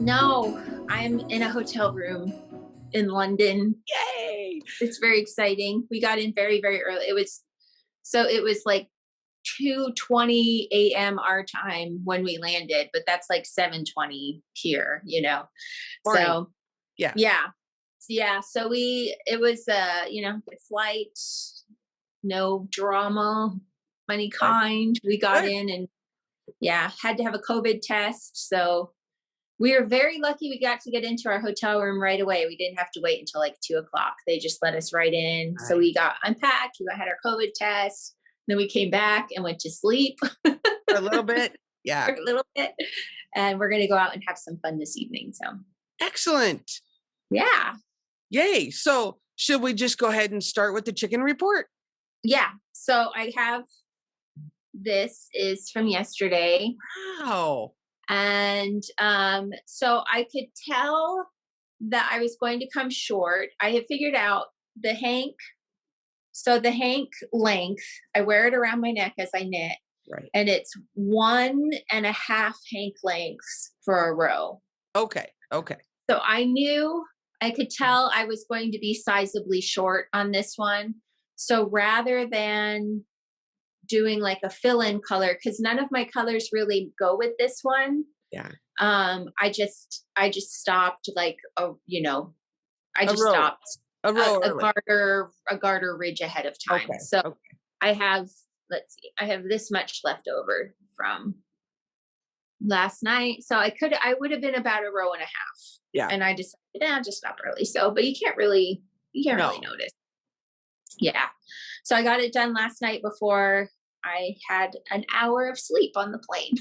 No, I'm in a hotel room in London. Yay! It's very exciting. We got in very, very early. It was like 2:20 a.m. our time when we landed, but that's like 7:20 here, Morning. So Yeah. yeah. Yeah. So it was good flight, no drama, any Good. kind. We got Good. in and had to have a COVID test. So we were very lucky we got to get into our hotel room right away. We didn't have to wait until like 2 o'clock. They just let us right in. So Nice. we got unpacked, we had our COVID test, then we came back and went to sleep For a little bit. Yeah. for a little bit. And we're gonna go out and have some fun this evening. So Excellent. yeah. Yay. So should we just go ahead and start with the chicken report? Yeah. So I have this is from yesterday. Wow. And so I could tell that I was going to come short. I had figured out the hank. So the hank length, I wear it around my neck as I knit, Right. and it's 1.5 hank lengths for a row. Okay. Okay. So I could tell I was going to be sizably short on this one. So rather than doing like a fill-in color, because none of my colors really go with this one, Yeah. I just stopped like I A just row. stopped A row. a garter ridge ahead of time. Okay. So Okay. I have, I have this much left over from last night. So I would have been about a row and a half. Yeah. And I decided, I'll just stop early. So, but you can't really No. notice. Yeah. So I got it done last night before I had an hour of sleep on the plane,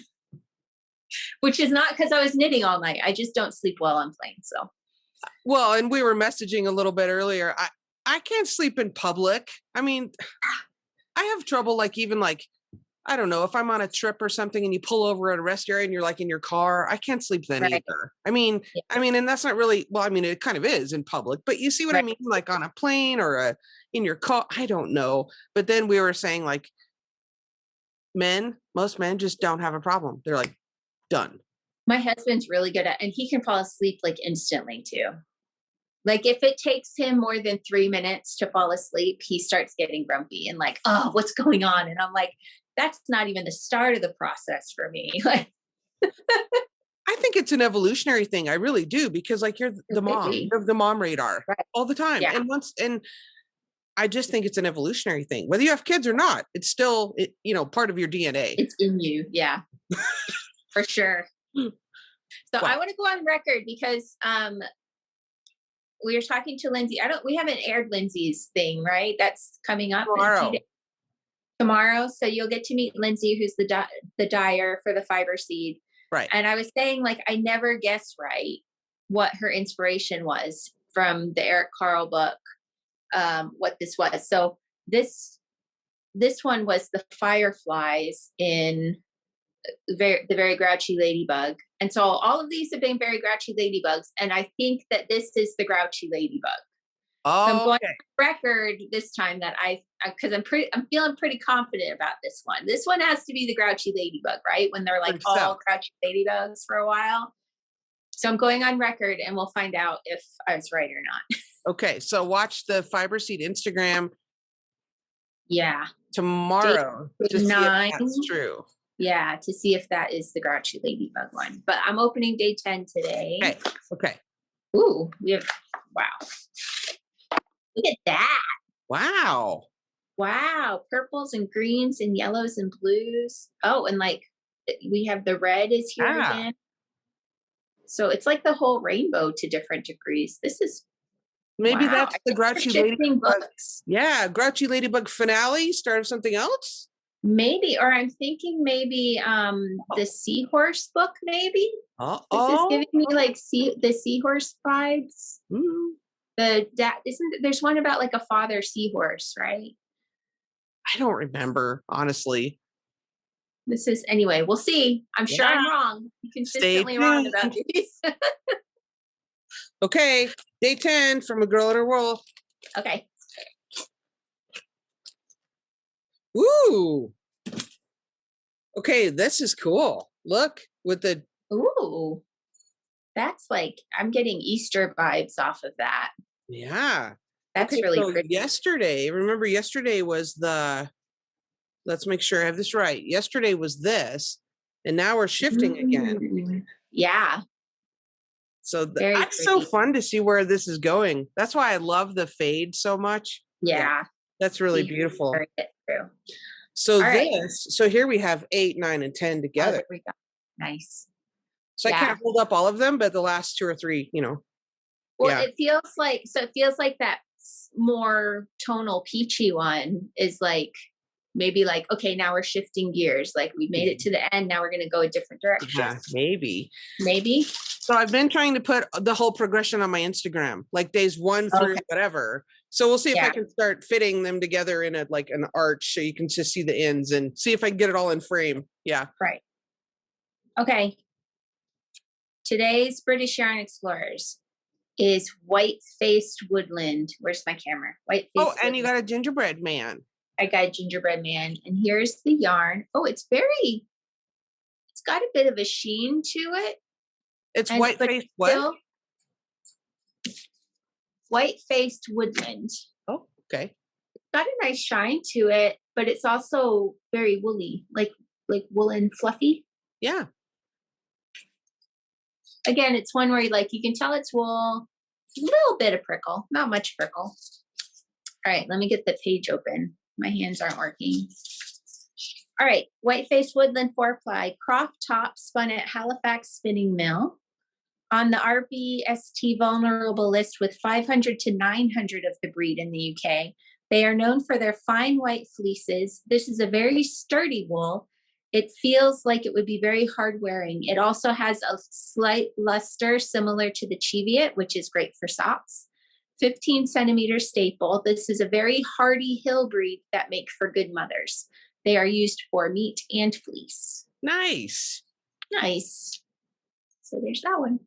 which is not because I was knitting all night. I just don't sleep well on planes. So, Well, and we were messaging a little bit earlier. I can't sleep in public. I mean, I have trouble even I don't know, if I'm on a trip or something and you pull over at a rest area and you're like in your car, I can't sleep then right. either. I mean, and that's not really, well, I mean, it kind of is in public, but you see what I Right. mean? Like on a plane or in your car, I don't know. But then we were saying most men just don't have a problem. They're like, done. My husband's really good and he can fall asleep like instantly too. Like if it takes him more than 3 minutes to fall asleep, he starts getting grumpy and like, oh, what's going on? And I'm like, that's not even the start of the process for me. Like, I think it's an evolutionary thing. I really do, because you're the mom, maybe. the mom radar Right. all the time. Yeah. And I just think it's an evolutionary thing, whether you have kids or not. It's still, part of your DNA. It's in you. Yeah, for sure. So Wow. I want to go on record because we were talking to Lindsay. We haven't aired Lindsay's thing, right? That's coming up tomorrow. So you'll get to meet Lindsay, who's the dyer for the fiber seed. Right. And I was saying, I never guessed right what her inspiration was from the Eric Carle book, what this was. So this one was the fireflies in the very grouchy ladybug. And so all of these have been very grouchy ladybugs. And I think that this is the grouchy ladybug. Oh, so I'm going on record this time that because I'm feeling pretty confident about this one. This one has to be the grouchy ladybug, right? When they're all grouchy ladybugs for a while. So I'm going on record and we'll find out if I was right or not. Okay. So watch the Fiber Seed Instagram. Yeah. Tomorrow to see if that's true. Yeah. To see if that is the grouchy ladybug one. But I'm opening day 10 today. Okay. Ooh, wow. Look at that. Wow. Purples and greens and yellows and blues. Oh, and we have the red is here again. So it's like the whole rainbow to different degrees. This is maybe that's the grouchy ladybug. Yeah. Grouchy ladybug finale, start of something else. Maybe, or I'm thinking maybe the seahorse book, maybe. This is giving me the seahorse vibes. Mm. There's one about a father seahorse, right? I don't remember, honestly. This is anyway, we'll see. I'm sure I'm wrong. I'm consistently wrong about these. Okay, day 10 from A Girl in Her World. Okay. Ooh. Okay, this is cool. Look with the That's like, I'm getting Easter vibes off of that. Yeah. That's Okay, really so pretty. remember yesterday was let's make sure I have this right. Yesterday was this, and now we're shifting again. Yeah, So very that's so pretty. fun to see where this is going. That's why I love the fade so much. Yeah, Yeah. that's really See, beautiful. true. So All right. so here we have 8, 9, and 10 Oh, together. there we go. Nice. So I can't hold up all of them, but the last 2 or 3, Well, yeah. it feels like that more tonal peachy one is like, maybe like, okay, now we're shifting gears. Like we made it to the end. Now we're going to go a different direction. Yeah, maybe. Maybe. So I've been trying to put the whole progression on my Instagram, like days 1 through whatever. So we'll see if I can start fitting them together in like an arch so you can just see the ends and see if I can get it all in frame. Yeah. Right. Okay. Today's British Yarn Explorers is White-Faced Woodland. Where's my camera? White-Faced Woodland. And you got a gingerbread man. I got a gingerbread man. And here's the yarn. Oh, it's got a bit of a sheen to it. It's white-faced what? White-Faced Woodland. Oh, okay. Got a nice shine to it, but it's also very woolly, like woolen fluffy. Yeah. Again, it's one where you can tell it's wool, a little bit of prickle, not much prickle. All right, let me get the page open. My hands aren't working. All right, White-Faced Woodland 4-ply, Croft top spun at Halifax Spinning Mill. On the RBST vulnerable list with 500 to 900 of the breed in the UK. They are known for their fine white fleeces. This is a very sturdy wool. It feels like it would be very hard wearing. It also has a slight luster similar to the Cheviot, which is great for socks. 15 centimeter staple. This is a very hardy hill breed that make for good mothers. They are used for meat and fleece. Nice. Nice. So there's that one.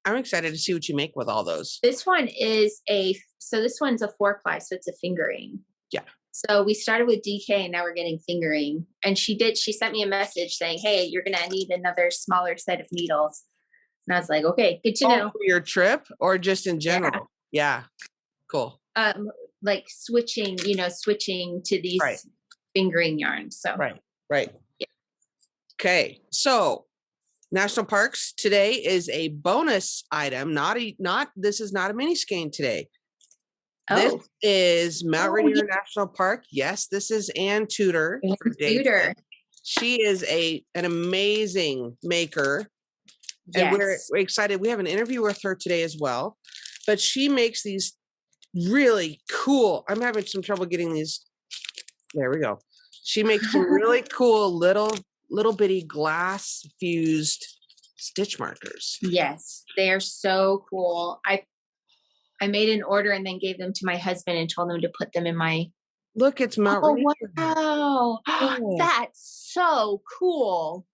I'm excited to see what you make with all those. This one is this one's a 4-ply, so it's a fingering. Yeah. So we started with DK and now we're getting fingering. And she sent me a message saying, hey, you're going to need another smaller set of needles. And I was like, okay, good to know. For your trip or just in general? Yeah. Cool. Like switching to these fingering yarns. So. Right. Yeah. Okay. So National Parks today is a bonus item. This is not a mini skein today. Oh. This is Mount Rainier National Park. Yes, this is Ann Tudor. Tudor. She is an amazing maker. And we're excited. We have an interview with her today as well. But she makes these really cool. I'm having some trouble getting these. There we go. She makes some really cool little bitty glass fused stitch markers. Yes, they are so cool. I made an order and then gave them to my husband and told him to put them in my. Look, it's Mount Rainier. Wow. Oh. That's so cool.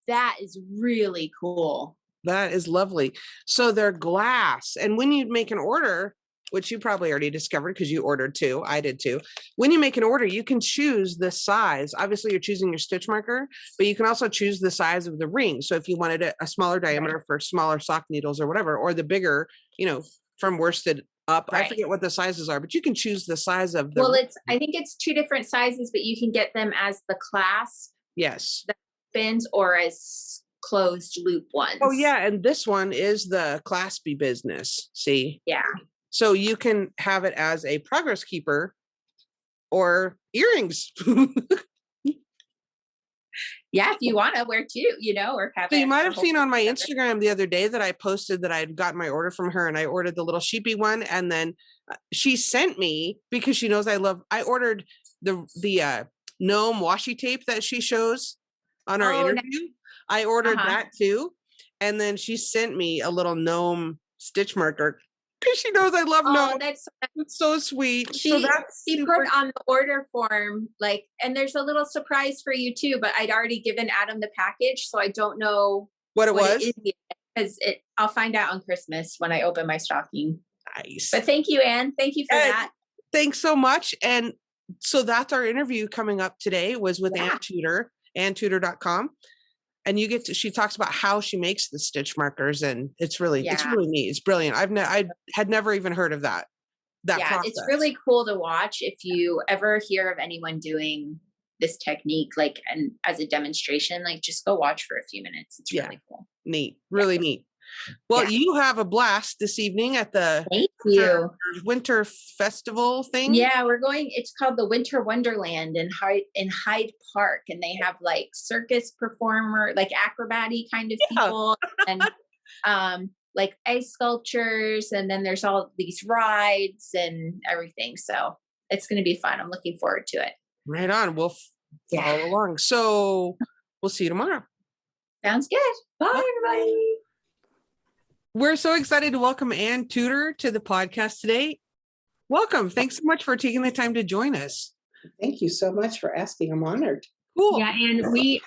That is really cool. That is lovely. So they're glass. And when you make an order, which you probably already discovered because you ordered too, I did too. When you make an order, you can choose the size. Obviously, you're choosing your stitch marker, but you can also choose the size of the ring. So if you wanted a smaller diameter for smaller sock needles or whatever, or the bigger, from worsted up. Right. I forget what the sizes are, but you can choose the size of the. Well, I think it's 2 different sizes, but you can get them as the clasp. Yes. The spins or as closed loop ones. Oh yeah, and this one is the claspy business. See? Yeah. So you can have it as a progress keeper or earrings. Yeah, if you want to wear 2, or have. So you might have seen on my Instagram the other day that I posted that I had gotten my order from her, and I ordered the little sheepy one, and then she sent me, because she knows I ordered the gnome washi tape that she shows on our interview. Nice. I ordered that too, and then she sent me a little gnome stitch marker. Because she knows I love gnome. That's so sweet. She put on the order form, and there's a little surprise for you too, but I'd already given Adam the package, so I don't know what it was. Because I'll find out on Christmas when I open my stocking. Nice. But thank you, Ann. Thank you for that. Thanks so much. And so that's our interview coming up today was with Ann Tudor, AnnTudor.com. and she talks about how she makes the stitch markers, and it's really Yeah. neat. It's brilliant. I had never even heard of that process. It's really cool to watch. If you ever hear of anyone doing this technique, like, and as a demonstration, like, just go watch for a few minutes. It's really cool. Neat. Really neat. Well, you have a blast this evening at the winter festival thing. Yeah, we're going. It's called the Winter Wonderland in Hyde Park, and they have like circus performer, like acrobatic kind of people, and like ice sculptures, and then there's all these rides and everything. So it's going to be fun. I'm looking forward to it. Right on. We'll follow along. So we'll see you tomorrow. Sounds good. Bye, everybody. We're so excited to welcome Ann Tudor to the podcast today. Welcome. Thanks so much for taking the time to join us. Thank you so much for asking. I'm honored. Cool. Yeah, and we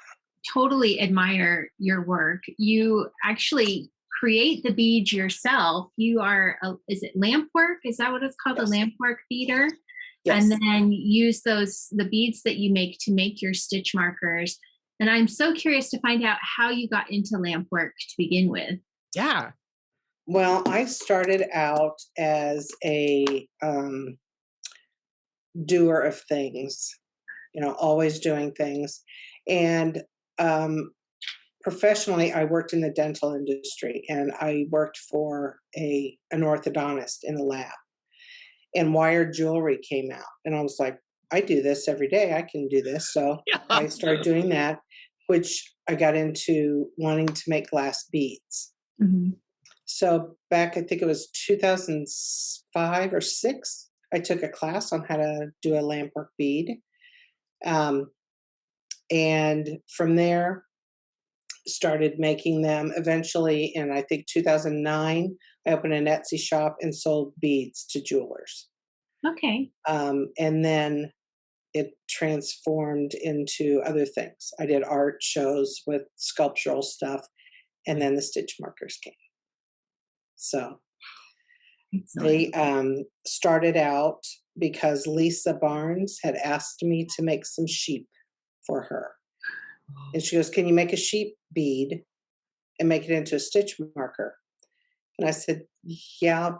totally admire your work. You actually create the beads yourself. You are, is it lamp work? Is that what it's called? Yes. A lamp work beader? Yes. And then use the beads that you make to make your stitch markers. And I'm so curious to find out how you got into lamp work to begin with. Yeah. Well, I started out as a doer of things, always doing things. And professionally, I worked in the dental industry, and I worked for an orthodontist in a lab. And wired jewelry came out. And I was like, I do this every day. I can do this. So I started doing that, which I got into wanting to make glass beads. Mm-hmm. So back, I think it was 2005 or 6, I took a class on how to do a lampwork bead. And from there, started making them. Eventually, in I think 2009, I opened an Etsy shop and sold beads to jewelers. Okay. And then it transformed into other things. I did art shows with sculptural stuff, and then the stitch markers came. So they started out because Lisa Barnes had asked me to make some sheep for her. And she goes, can you make a sheep bead and make it into a stitch marker? And I said, yeah,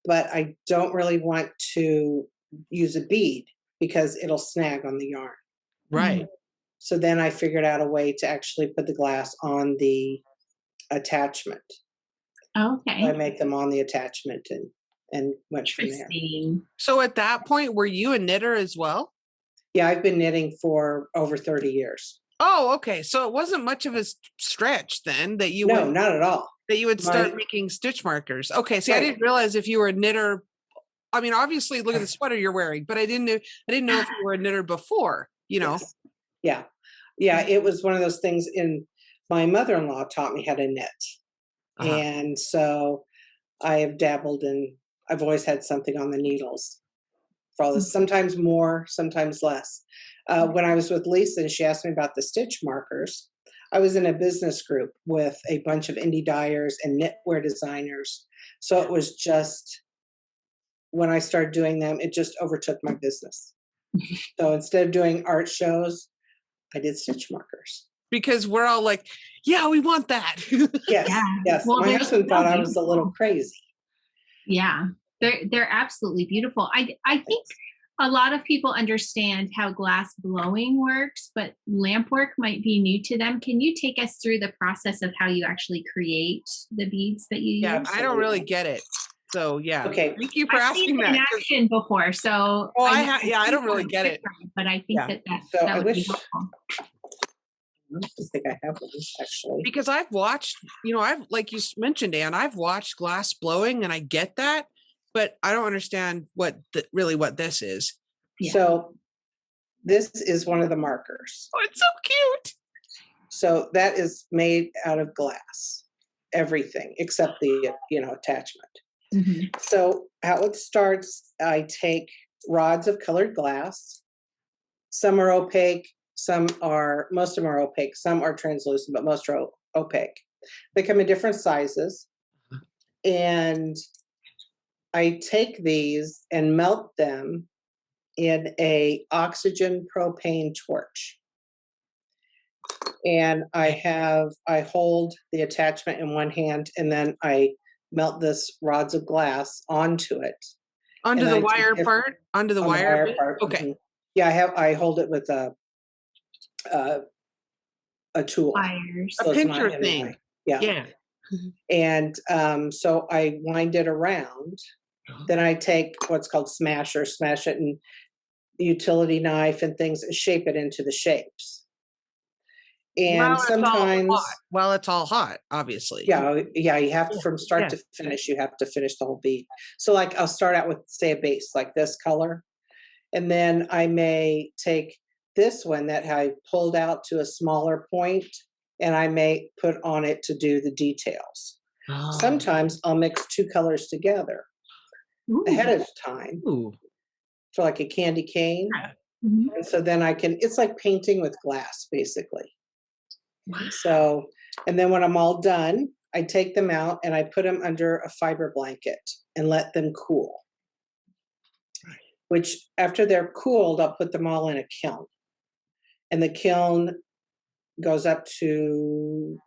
but I don't really want to use a bead because it'll snag on the yarn. Right. So then I figured out a way to actually put the glass on the attachment. Okay. So I make them on the attachment and went from there. So at that point, were you a knitter as well? Yeah, I've been knitting for over 30 years. Oh, okay. So it wasn't much of a stretch then that you No, not at all. That you would start making stitch markers. Okay. See, Right. I didn't realize if you were a knitter. I mean, obviously, look at the sweater you're wearing, but I didn't know if you were a knitter before, Yes. Yeah. Yeah. It was one of those things my mother-in-law taught me how to knit. Uh-huh. And so I have dabbled I've always had something on the needles for all this, sometimes more, sometimes less. When I was with Lisa and she asked me about the stitch markers, I was in a business group with a bunch of indie dyers and knitwear designers. So it was just, when I started doing them, it just overtook my business. So instead of doing art shows, I did stitch markers. Because we're all like, yeah, we want that. Yes, yes. Well, my husband thought I was a little crazy. Yeah, they're absolutely beautiful. I think a lot of people understand how glass blowing works, but lamp work might be new to them. Can you take us through the process of how you actually create the beads that you use? I don't really get it. So yeah. Okay. Thank you for asking that. I've seen it in action before, so. Oh, I don't really get it. But I think So would be helpful. I think I have one actually. Because I've watched, I've, like you mentioned, Ann, I've watched glass blowing and I get that, but I don't understand what this is. Yeah. So this is one of the markers. Oh, it's so cute. So that is made out of glass, everything except the, attachment. Mm-hmm. So how it starts, I take rods of colored glass. Some are opaque. Most of them are opaque. Some are translucent, but most are opaque. They come in different sizes. And I take these and melt them in a oxygen propane torch. And I hold the attachment in one hand, and then I melt this rods of glass onto it. Onto And the I take wire part? Onto the on the wire wire bit? part. Okay. Mhm. Yeah, I hold it with a tool. Wires. A So it's not pincher in thing. line. Yeah. Yeah. And so I wind it around. Then I take what's called smash it and utility knife and things and shape it into the shapes. And sometimes, While it's all hot, obviously. yeah, you have to, from start Yeah. to finish, you have to finish the whole bead. So like I'll start out with, say, a base like this color. And then I may take this one that I pulled out to a smaller point, and I may put on it to do the details. Oh. Sometimes I'll mix two colors together ahead Ooh. of time Ooh. for like a candy cane. Yeah. Mhm. And so then it's like painting with glass, basically. Wow. So, and then when I'm all done, I take them out and I put them under a fiber blanket and let them cool. Which after they're cooled, I'll put them all in a kiln. And the kiln goes up to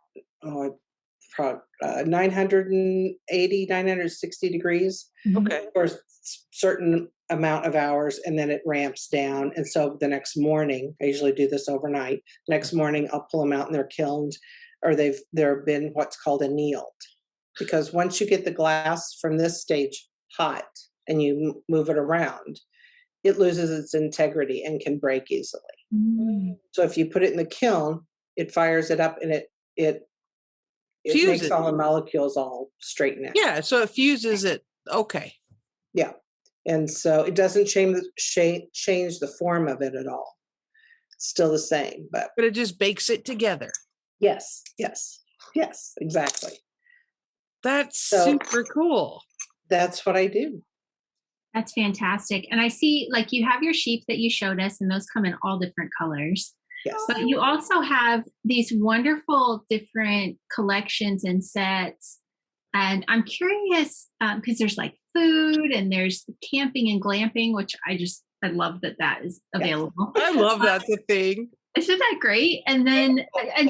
980, 960 degrees Okay. for a certain amount of hours, and then it ramps down. And so the next morning, I usually do this overnight. Next morning, I'll pull them out and they're kilned, or they're been what's called annealed. Because once you get the glass from this stage hot and you move it around, it loses its integrity and can break easily. Mm. So if you put it in the kiln, it fires it up and it makes all the molecules all straighten out. Yeah, so it fuses it. Okay. Yeah. And so it doesn't change the form of it at all. It's still the same, but it just bakes it together. yes, exactly. That's So super cool. That's what I do. That's fantastic. And I see, like, you have your sheep that you showed us, and those come in all different colors. Yes. But you also have these wonderful different collections and sets. And I'm curious, because there's like food and there's camping and glamping, which I love that is available. I love that's a thing. Isn't that great? And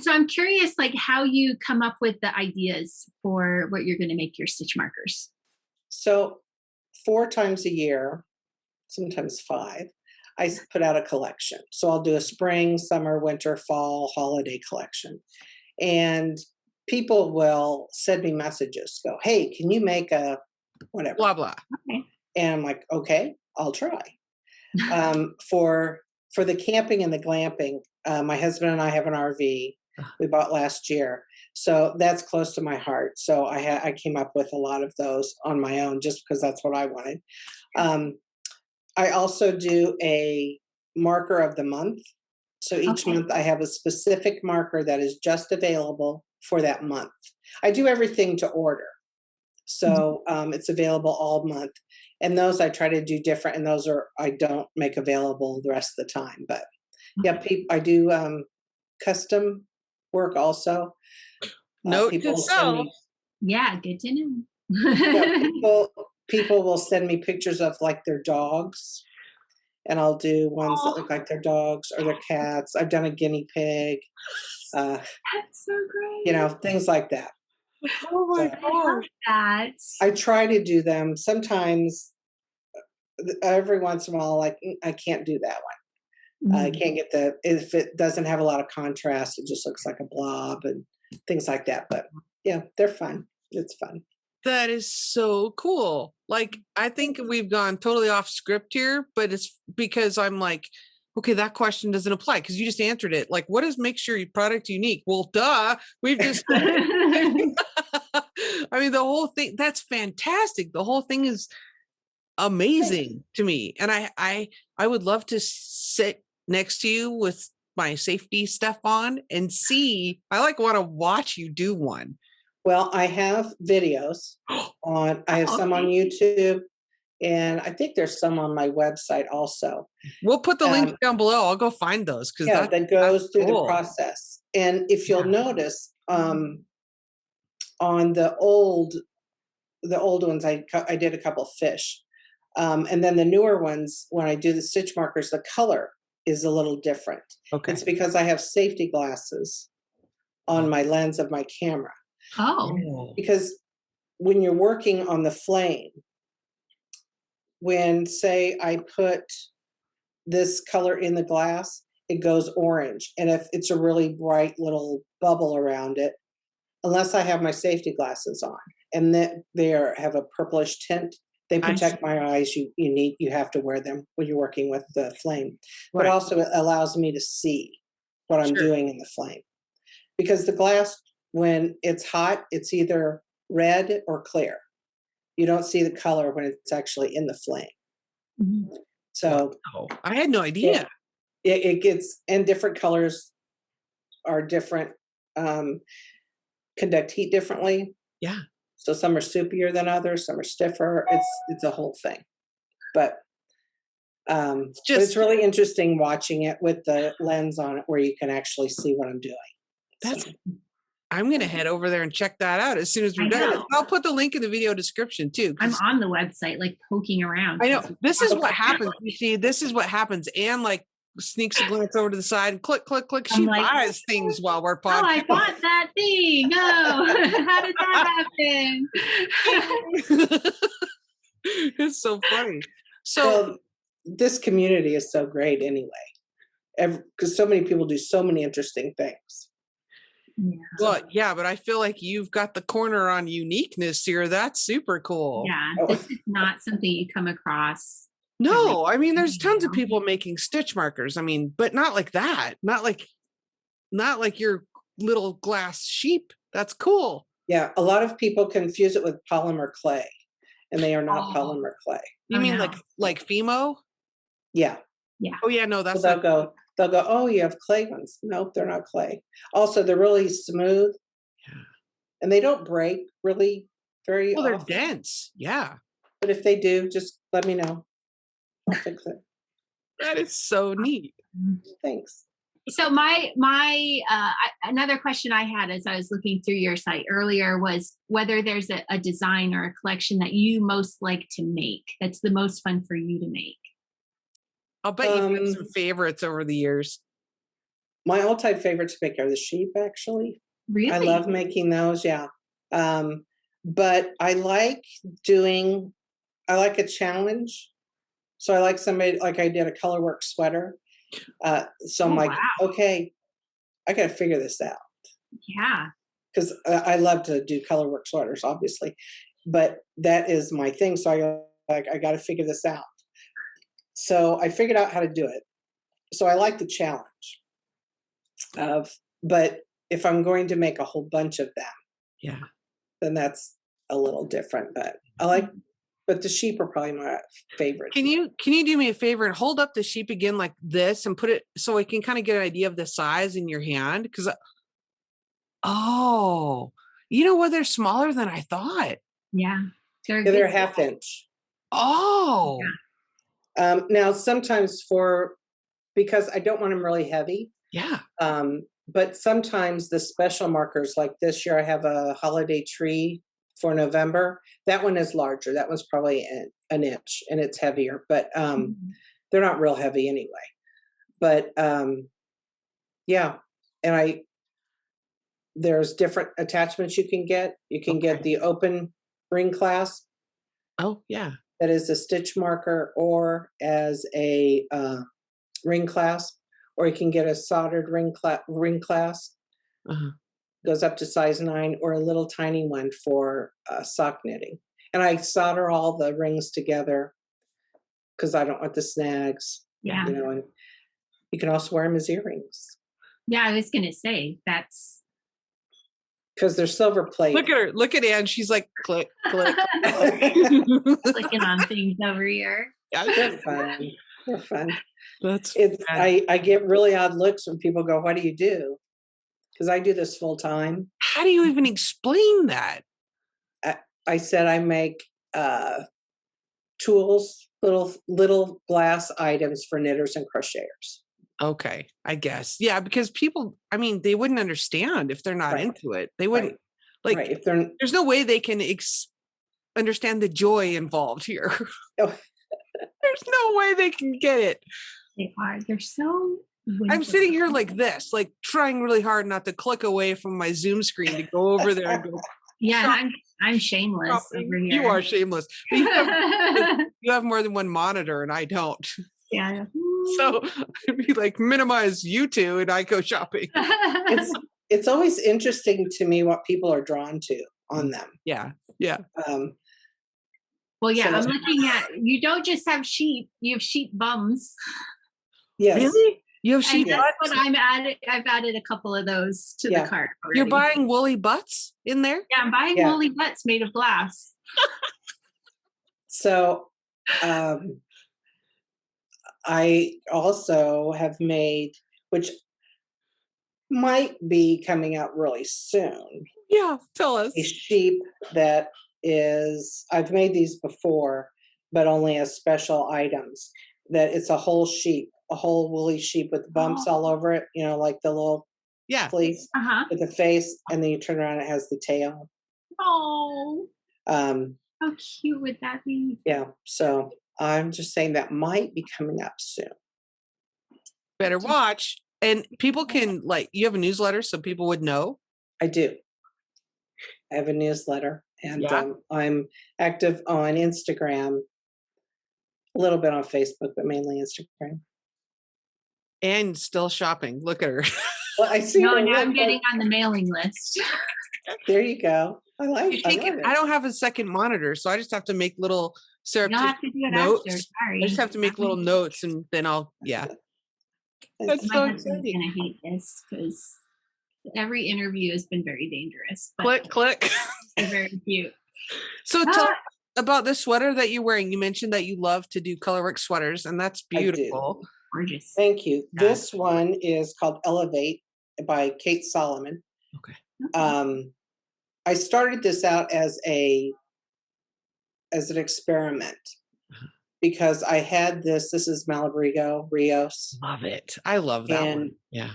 so I'm curious, like, how you come up with the ideas for what you're going to make your stitch markers. So 4 times a year, sometimes 5, I put out a collection. So I'll do a spring, summer, winter, fall, holiday collection. And people will send me messages, go, hey, can you make a whatever? Blah, blah. Okay. And I'm like, okay, I'll try. For the camping and the glamping, my husband and I have an RV we bought last year. So that's close to my heart. So I came up with a lot of those on my own just because that's what I wanted. I also do a marker of the month. So each month I have a specific marker that is just available for that month. I do everything to order. So it's available all month. And those I try to do different, and those I don't make available the rest of the time. But yeah, I do custom work also. Note to self. Yeah, good to know. People will send me pictures of like their dogs, and I'll do ones that look like their dogs or their cats. I've done a guinea pig. That's so great. Things like that. Oh my God. That. I try to do them sometimes. Every once in a while, like I can't do that one. I can't get if it doesn't have a lot of contrast, it just looks like a blob and things like that. But yeah, they're fun. It's fun. That is so cool. Like, I think we've gone totally off script here, but it's because I'm like, okay, that question doesn't apply because you just answered it. Like, what makes your product unique? Well, duh, we've just, I mean, the whole thing, that's fantastic. The whole thing is amazing to me. And I would love to sit next to you with my safety stuff on and want to watch you do one. Well, I have videos I have some on YouTube, and I think there's some on my website also. We'll put the link down below. I'll go find those because that goes through the process. And if you'll notice, on the old ones, I did a couple fish. And then the newer ones, when I do the stitch markers, the color is a little different. Okay. It's because I have safety glasses on my lens of my camera. Oh, Because when you're working on the flame, when say I put this color in the glass, it goes orange. And if it's a really bright little bubble around it, unless I have my safety glasses on and that they have a purplish tint, they protect my eyes. You have to wear them when you're working with the flame. But Right. also it allows me to see what I'm doing in the flame. Because the glass, when it's hot, it's either red or clear. You don't see the color when it's actually in the flame. mhm. So Oh, I had no idea. it gets, and different colors are different, conduct heat differently. Yeah. So some are soupier than others, some are stiffer. It's a whole thing. But but it's really interesting watching it with the lens on it where you can actually see what I'm doing. That's So, I'm gonna head over there and check that out as soon as we're I done. know. I'll put the link in the video description too. I'm 'Cause on the website, like poking around. I know this is what happens. You see, this is what happens. Anne like sneaks a glance over to the side and click, click, click. She I'm like, buys things while we're Oh, I podcasting. bought that thing. Oh, how did that happen? It's so funny. So well, this community is so great anyway. Because so many people do so many interesting things. Yeah. well, yeah, but I feel like you've got the corner on uniqueness here. That's super cool. Yeah, Oh. this is not something you come across. No, I mean, there's you tons of know? people making stitch markers. I mean, but not like that. Not like your little glass sheep. That's cool. Yeah, a lot of people confuse it with polymer clay, and they are not Oh. polymer clay. You Oh, mean no. like Fimo? Yeah, Oh yeah, no, so that's they'll go, oh, you have clay ones. Nope, they're not clay. Also, they're really smooth. Yeah. And they don't break really very well, they're often. dense. Yeah. But if they do, just let me know. I'll fix it. That is so neat. Thanks. So another question I had as I was looking through your site earlier was whether there's a design or a collection that you most like to make. That's the most fun for you to make. I'll bet you've got some favorites over the years. My all-time favorites to make are the sheep, actually. Really? I love making those, yeah. But I like a challenge. So I like somebody, like I did a colorwork sweater. So I'm like, wow. okay, I got to figure this out. Yeah. Because I love to do colorwork sweaters, obviously. But that is my thing. So I got to figure this out. So I figured out how to do it. So I like the challenge but if I'm going to make a whole bunch of them, Yeah. then that's a little different. But but the sheep are probably my favorite. Can you do me a favor and hold up the sheep again like this and put it so I can kind of get an idea of the size in your hand? Because you know what? They're smaller than I thought. Yeah. They're a half inch. Oh. Yeah. Now sometimes because I don't want them really heavy. Yeah. But sometimes the special markers, like this year I have a holiday tree for November. That one is larger. That one's probably an inch and it's heavier, but they're not real heavy anyway. But yeah, and there's different attachments you can get. You can get the open ring clasp. Oh yeah. That is a stitch marker or as a ring clasp, or you can get a soldered ring clasp. Uh-huh. Goes up to size 9, or a little tiny one for sock knitting. And I solder all the rings together because I don't want the snags. Yeah. And you can also wear them as earrings. Yeah, I was gonna say that's because they're silver plate. Look at her. Look at Ann. She's like, click, click. clicking on things over here. They're fun. They're fun. I get really odd looks when people go, "What do you do?" Because I do this full time. How do you even explain that? I said I make tools, little glass items for knitters and crocheters. Okay, I guess. Yeah, because people, I mean, they wouldn't understand if they're not into it. They wouldn't if they're, there's no way they can understand the joy involved here. Oh. There's no way they can get it. They are. They're so I'm sitting here like this, like trying really hard not to click away from my Zoom screen to go over there and go. Yeah, I'm shameless shopping. over here. You are shameless. But you have more than one monitor, and I don't. Yeah. So I'd be like, minimize you two, and I go shopping. It's always interesting to me what people are drawn to on them. Yeah. Well, yeah, So- I'm looking at, you don't just have sheep, you have sheep bums. Yes. Really? You have And sheep guess butts? what I've added a couple of those to Yeah. the cart already. You're buying woolly butts in there? Yeah, I'm buying Yeah. woolly butts made of glass. So I also have made, which might be coming out really soon, Yeah, tell us. a sheep that is, I've made these before, but only as special items. That it's a whole sheep, a whole woolly sheep with bumps all over it, you know, like the little Yeah. fleece Uh-huh. with the face, and then you turn around, it has the tail. Oh, Um, how cute would that be? yeah, so I'm just saying that might be coming up soon. Better watch. And people can, like, you have a newsletter so people would know. I do. I have a newsletter, and Yeah. I'm active on Instagram, a little bit on Facebook, but mainly Instagram. And still shopping. Look at her. Well, I see. No, her now I'm look, getting on the mailing list. there you go. I like it. I don't have a second monitor, so I just have to make little You'll surreptitious have to do it notes. after. Sorry. I just have to make little notes, and then I'll, yeah. That's My so husband's exciting. gonna hate this because every interview has been very dangerous. But Click, click. they're very cute. So tell about this sweater that you're wearing. You mentioned that you love to do colorwork sweaters, and that's I do. beautiful. Gorgeous. Thank you. Yeah. This one is called Elevate by Kate Solomon. Okay. I started this out as an experiment because I had this is Malabrigo Rios, Love it. I love that one. and Yeah.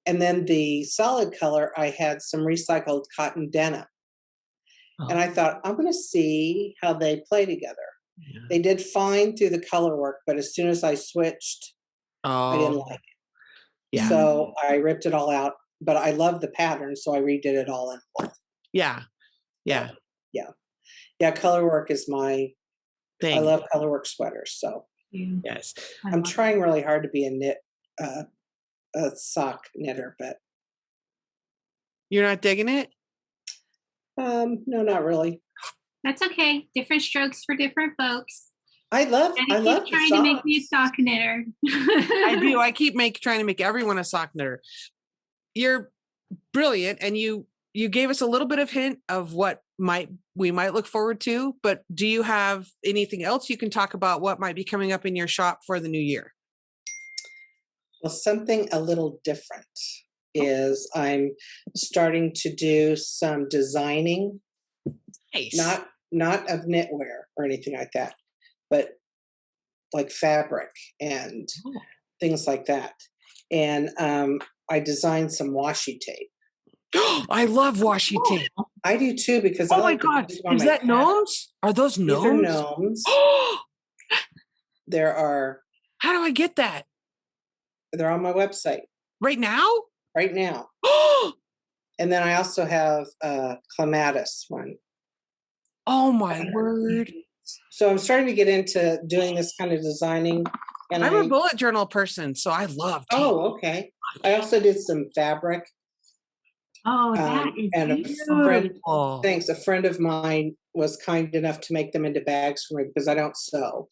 and then the solid color I had some recycled cotton denim, and I thought I'm going to see how they play together. Yeah. They did fine through the color work, but as soon as I switched, I didn't Oh, like it. yeah. So I ripped it all out, but I love the pattern, so I redid it all in full. Yeah. Yeah. Yeah, color work is I Thing. love color work sweaters, so Yes. I'm trying really hard to be a sock knitter, but You're not digging it? no, not really. That's okay. Different strokes for different folks. I love And the keep trying to make socks. me a sock knitter. I do. I keep trying to make everyone a sock knitter. You're brilliant, and you gave us a little bit of hint of what we might look forward to, but do you have anything else you can talk about what might be coming up in your shop for the new year? Well, something a little different is I'm starting to do some designing, Nice. not of knitwear or anything like that, but like fabric and things like that. And I designed some washi tape. I love washi tape. I do too, because I Oh my like to God. put it on Is my that cat. gnomes? Are those These are gnomes? gnomes. There are, How do I get that? they're on my website Right now? right now. And then I also have a clematis one. Oh my word. So I'm starting to get into doing this kind of designing. And I'm a bullet journal person, so I love tape. oh, okay. I also did some fabric. Oh, that is and beautiful. Beautiful. Thanks. A friend of mine was kind enough to make them into bags for me because I don't sew.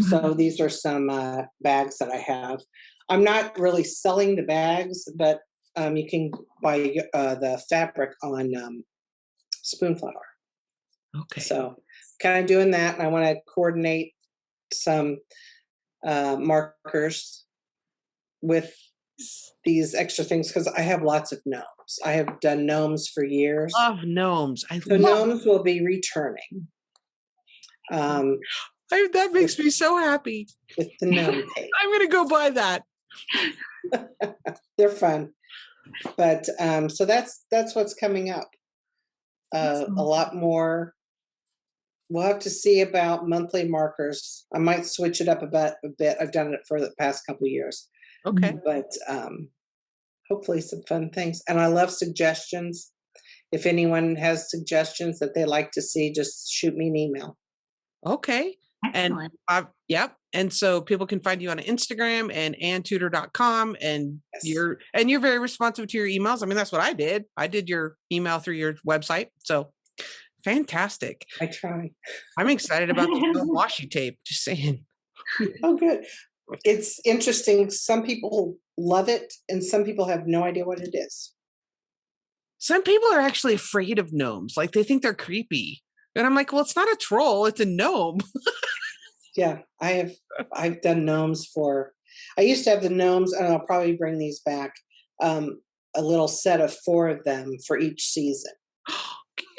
So these are some bags that I have. I'm not really selling the bags, but you can buy the fabric on Spoonflower. Okay. So kind of doing that, and I want to coordinate some markers with these extra things because I have lots of gnomes. I have done gnomes for years. Love gnomes. I So love gnomes will be returning. that makes me so happy. With the gnome tape. I'm gonna go buy that. They're fun. But so that's what's coming up. A lot more. We'll have to see about monthly markers. I might switch it up a bit. I've done it for the past couple of years. Okay. But hopefully some fun things. And I love suggestions. If anyone has suggestions that they like to see, just shoot me an email. Okay. Excellent. And yep. And so people can find you on Instagram and anntudor.com, and Yes. you're very responsive to your emails. I mean, that's what I did. I did your email through your website. So fantastic. I try. I'm excited about the washi tape. Just saying. Oh, good. It's interesting. Some people love it, and some people have no idea what it is. Some people are actually afraid of gnomes. Like they think they're creepy. And I'm like, well, it's not a troll, it's a gnome. Yeah, I've done gnomes I used to have the gnomes, and I'll probably bring these back. A little set of 4 of them for each season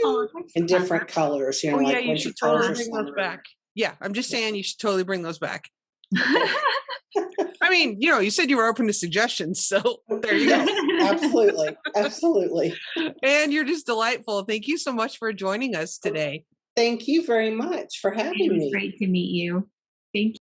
Oh, that's in clever. different colors, Oh, yeah, like you winter should colors totally or bring those summer. back. Yeah, I'm just saying you should totally bring those back. I mean, you said you were open to suggestions, so there you go. Yes, absolutely. Absolutely. And you're just delightful. Thank you so much for joining us today. Thank you very much for It having was me. great to meet you. Thank you.